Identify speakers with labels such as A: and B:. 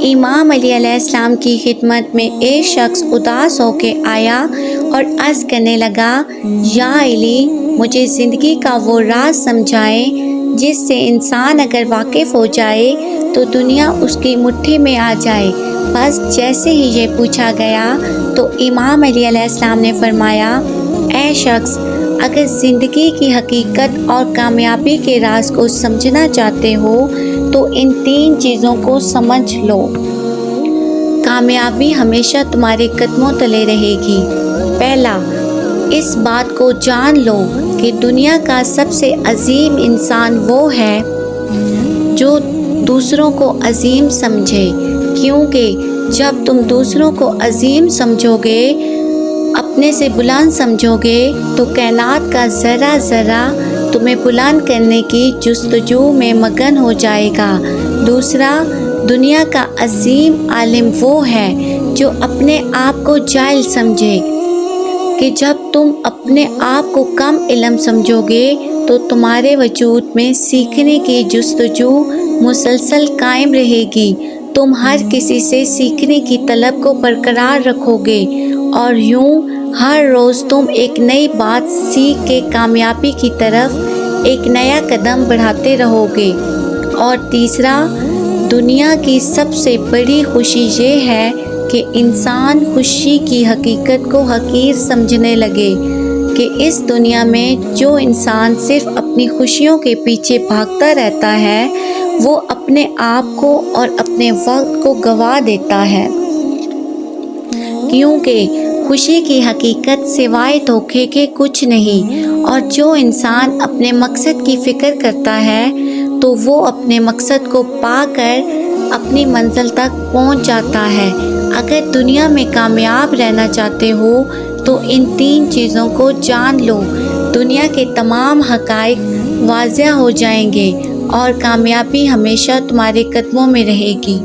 A: امام علی علیہ السلام کی خدمت میں ایک شخص اداس ہو کے آیا اور عرض کرنے لگا، یا علی، مجھے زندگی کا وہ راز سمجھائیں جس سے انسان اگر واقف ہو جائے تو دنیا اس کی مٹھی میں آ جائے۔ بس جیسے ہی یہ پوچھا گیا تو امام علی علیہ السلام نے فرمایا، اے شخص، اگر زندگی کی حقیقت اور کامیابی کے راز کو سمجھنا چاہتے ہو تو ان 3 چیزوں کو سمجھ لو۔ کامیابی ہمیشہ تمہارے قدموں تلے رہے گی۔ پہلا، اس بات کو جان لو کہ دنیا کا سب سے عظیم انسان وہ ہے جو دوسروں کو عظیم سمجھے، کیونکہ جب تم دوسروں کو عظیم سمجھو گے، اپنے سے بلند سمجھو گے، تو کائنات کا ذرہ ذرہ تمہیں بلند کرنے کی جستجو میں مگن ہو جائے گا۔ دوسرا، دنیا کا عظیم عالم وہ ہے جو اپنے آپ کو جاہل سمجھے کہ جب تم اپنے آپ کو کم علم سمجھو گے تو تمہارے وجود میں سیکھنے کی جستجو مسلسل قائم رہے گی، تم ہر کسی سے سیکھنے کی طلب کو برقرار رکھو گے اور یوں ہر روز تم ایک نئی بات سیکھ کے کامیابی کی طرف ایک نیا قدم بڑھاتے رہو گے۔ اور تیسرا، دنیا کی سب سے بڑی خوشی یہ ہے کہ انسان خوشی کی حقیقت کو حقیر سمجھنے لگے کہ اس دنیا میں جو انسان صرف اپنی خوشیوں کے پیچھے بھاگتا رہتا ہے وہ اپنے آپ کو اور اپنے وقت کو گنوا دیتا ہے، کیونکہ خوشی کی حقیقت سوائے دھوکے کے کچھ نہیں۔ اور جو انسان اپنے مقصد کی فکر کرتا ہے تو وہ اپنے مقصد کو پا کر اپنی منزل تک پہنچ جاتا ہے۔ اگر دنیا میں کامیاب رہنا چاہتے ہو تو ان 3 چیزوں کو جان لو، دنیا کے تمام حقائق واضح ہو جائیں گے اور کامیابی ہمیشہ تمہارے قدموں میں رہے گی۔